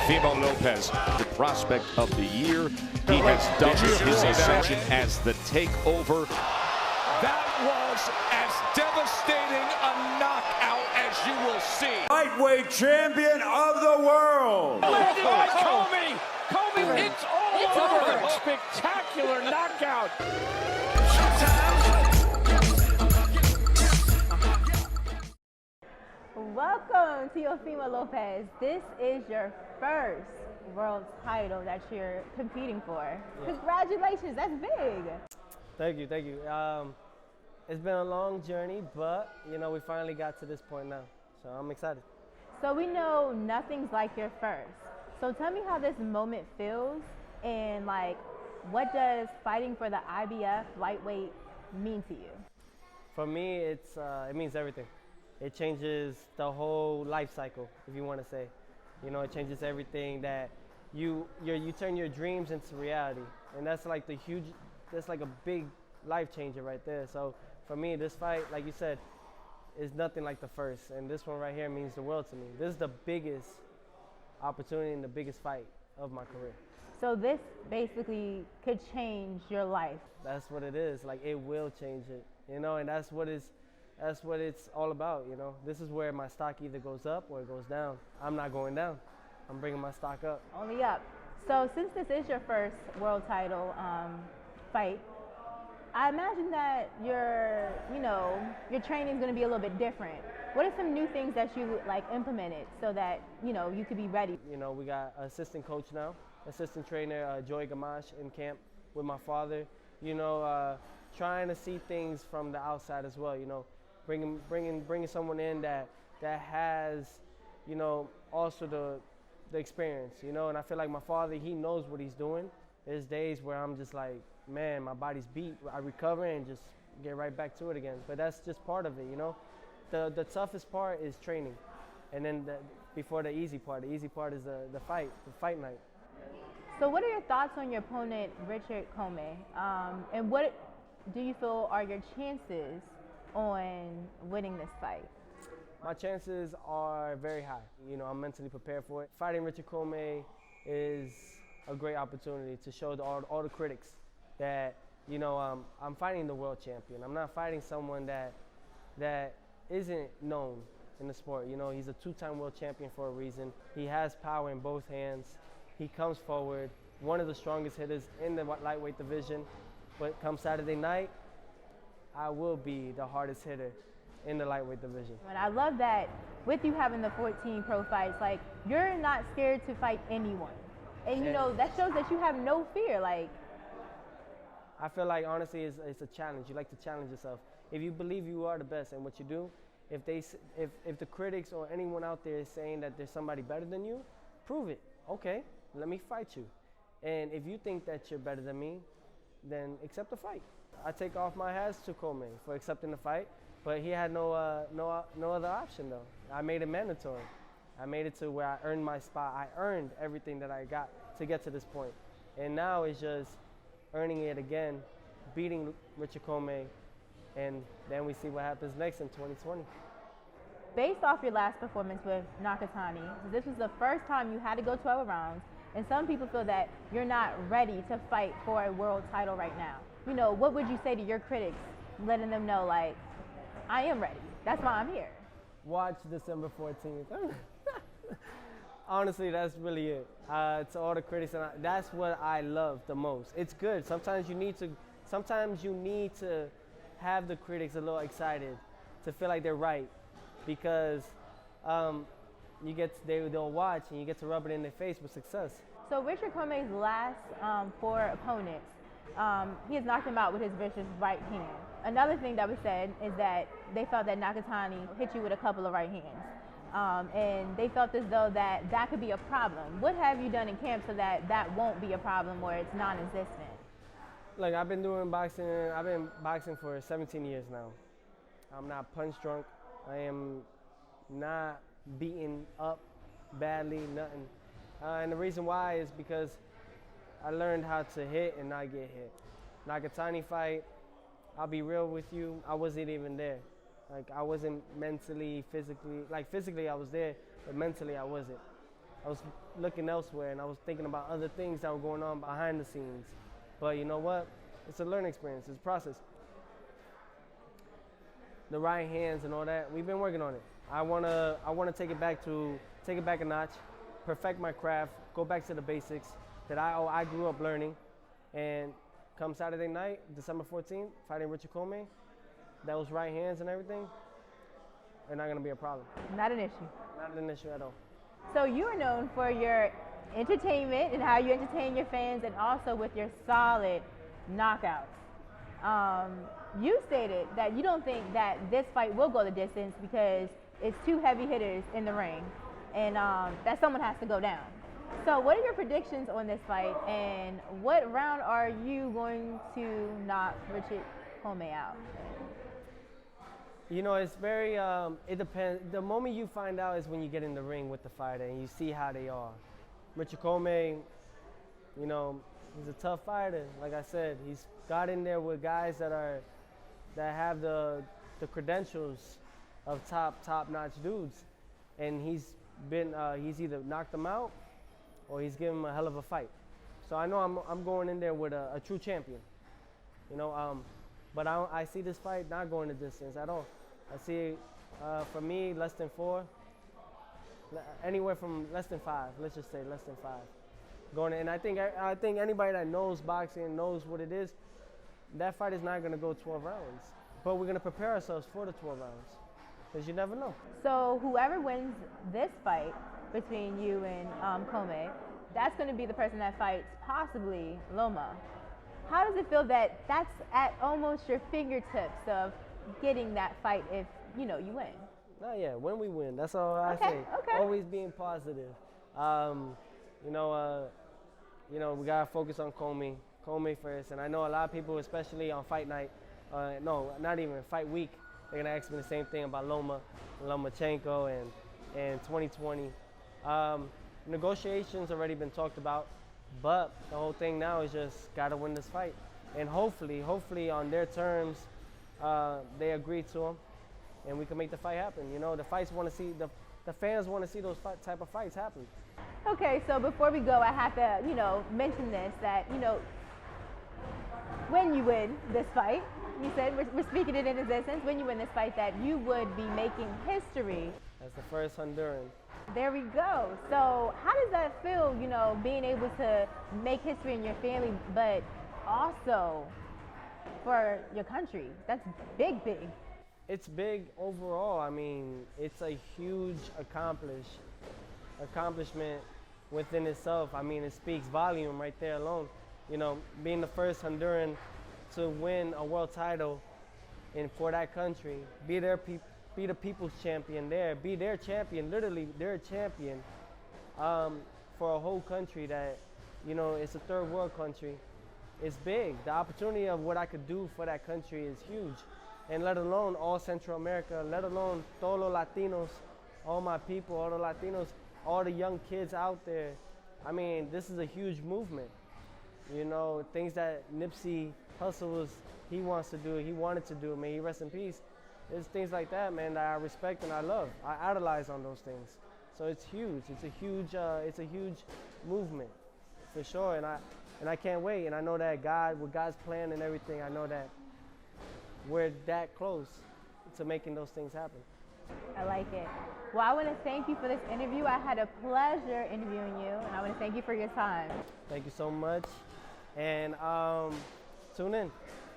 Teofimo Lopez, the prospect of the year. He has done his ascension as the takeover. That was as devastating a knockout as you will see. Lightweight champion of the world. Landed by Commey. Commey, it's all over. Spectacular knockout. Welcome, Teofimo Lopez. This is your first world title that you're competing for. Yeah. Congratulations, that's big. Thank you, thank you. It's been a long journey, but you know, we finally got to this point now, so I'm excited. So we know nothing's like your first. So tell me how this moment feels, and like, what does fighting for the IBF lightweight mean to you? For me, it means everything. It changes the whole life cycle, if you want to say. You know, it changes everything that you turn your dreams into reality, and that's like that's like a big life changer right there. So for me, this fight, like you said, is nothing like the first, and this one right here means the world to me. This is the biggest opportunity and the biggest fight of my career. So this basically could change your life. That's what it is. Like, it will change it, you know, and that's what it's all about, you know. This is where my stock either goes up or it goes down. I'm not going down. I'm bringing my stock up. Only up. So since this is your first world title fight, I imagine that your training is going to be a little bit different. What are some new things that you implemented so that you could be ready? You know, we got an assistant coach now, assistant trainer Joey Gamache in camp with my father. You know, trying to see things from the outside as well. You know, bringing someone in that has, you know, also the experience. You know, and I feel like my father, he knows what he's doing. There's days where I'm just like, man, my body's beat. I recover and just get right back to it again. But that's just part of it, you know. The toughest part is training, and then before the easy part. The easy part is the fight night. So what are your thoughts on your opponent, Richard Commey? And what do you feel are your chances on winning this fight? My chances are very high. You know, I'm mentally prepared for it. Fighting Richard Commey is a great opportunity to show all the critics that, you know, I'm fighting the world champion. I'm not fighting someone that isn't known in the sport. You know, he's a two-time world champion for a reason. He has power in both hands. He comes forward, one of the strongest hitters in the lightweight division. But come Saturday night, I will be the hardest hitter in the lightweight division. And I love that with you having the 14 pro fights, like, you're not scared to fight anyone. And you know, that shows that you have no fear. Like, I feel like, honestly, it's a challenge. You like to challenge yourself. If you believe you are the best in what you do, if the critics or anyone out there is saying that there's somebody better than you, prove it. Okay, let me fight you. And if you think that you're better than me, then accept the fight. I take off my hats to Commey for accepting the fight, but he had no other option though. I made it mandatory. I made it to where I earned my spot. I earned everything that I got to get to this point. And now it's just earning it again, beating Richard Commey, and then we see what happens next in 2020. Based off your last performance with Nakatani, this was the first time you had to go 12 rounds, and some people feel that you're not ready to fight for a world title right now. You know, what would you say to your critics, letting them know, like, I am ready, that's why I'm here? Watch December 14th. Honestly, that's really it. To all the critics, and that's what I love the most. It's good. Sometimes you need to have the critics a little excited to feel like they're right, because they'll watch and you get to rub it in their face with success. So Richard Commey's last 4 opponents, he has knocked him out with his vicious right hand. Another thing that was said is that they felt that Nakatani hit you with a couple of right hands. And they felt as though that could be a problem. What have you done in camp so that won't be a problem or it's non-existent? Look, I've been boxing for 17 years now. I'm not punch drunk. I am not beaten up badly, nothing. And the reason why is because I learned how to hit and not get hit. Nakatani fight, I'll be real with you, I wasn't even there. Like, I wasn't mentally, physically, like physically I was there, but mentally I wasn't. I was looking elsewhere, and I was thinking about other things that were going on behind the scenes. But you know what? It's a learning experience. It's a process. The right hands and all that, we've been working on it. I wanna take it back a notch, perfect my craft, go back to the basics that I grew up learning. And come Saturday night, December 14th, fighting Richard Commey, those right hands and everything, are not gonna be a problem. Not an issue. Not an issue at all. So you are known for your entertainment and how you entertain your fans, and also with your solid knockouts. You stated that you don't think that this fight will go the distance because it's two heavy hitters in the ring, and that someone has to go down. So what are your predictions on this fight, and what round are you going to knock Richard Commey out? You know, it's very, it depends. The moment you find out is when you get in the ring with the fighter and you see how they are. Richard Commey, you know, he's a tough fighter. Like I said, he's got in there with guys that have the credentials of top-notch dudes, and he's either knocked them out or he's given them a hell of a fight. So I know I'm going in there with a true champion, you know. But I see this fight not going the distance at all. I see, for me, less than 4, anywhere from less than 5. Let's just say less than 5. Going in, and I think anybody that knows boxing knows what it is. That fight is not going to go 12 rounds, but we're going to prepare ourselves for the 12 rounds, because you never know. So whoever wins this fight between you and Commey, that's going to be the person that fights possibly Loma. How does it feel that that's at almost your fingertips of getting that fight if, you know, you win? Not yet. When we win, that's all I say. Okay. Always being positive. You know, we gotta focus on Commey first. And I know a lot of people, especially on fight night, no, not even fight week, they're gonna ask me the same thing about Lomachenko, and 2020. Negotiations already been talked about. But the whole thing now is just gotta win this fight, and hopefully on their terms, they agree to them, and we can make the fight happen. You know, the fans want to see those type of fights happen. Okay, so before we go, I have to, you know, mention this, that, you know, when you win this fight, you said we're speaking it in existence. When you win this fight, that you would be making history. As the first Honduran. There we go. So how does that feel, you know, being able to make history in your family, but also for your country? That's big. It's big overall. I mean, it's a huge accomplishment within itself. I mean, it speaks volume right there alone. You know, being the first Honduran to win a world title for that country, be the people's champion there, be their champion, literally their champion, for a whole country that, you know, it's a third world country. It's big. The opportunity of what I could do for that country is huge. And let alone all Central America, let alone todos los Latinos, all my people, all the Latinos, all the young kids out there. I mean, this is a huge movement. You know, things that Nipsey Hussle he wants to do, he wanted to do, may he rest in peace. There's things like that, man, that I respect and I love. I idolize on those things. So it's huge. It's a huge movement, for sure. And I can't wait. And I know that with God's plan and everything, I know that we're that close to making those things happen. I like it. Well, I want to thank you for this interview. I had a pleasure interviewing you, and I want to thank you for your time. Thank you so much. And tune in.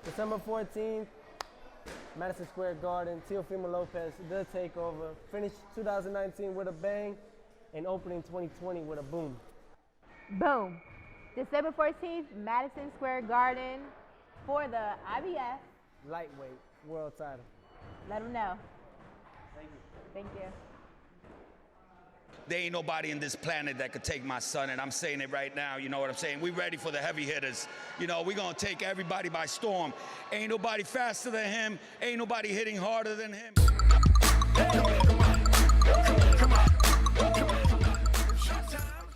December 14th, Madison Square Garden, Teofimo Lopez, The Takeover. Finished 2019 with a bang, and opening 2020 with a boom. Boom. December 14th, Madison Square Garden for the IBF Lightweight World Title. Let them know. Thank you. Thank you. There ain't nobody in this planet that could take my son, and I'm saying it right now, you know what I'm saying? We ready for the heavy hitters. You know, we're gonna take everybody by storm. Ain't nobody faster than him, ain't nobody hitting harder than him. Hey, come on.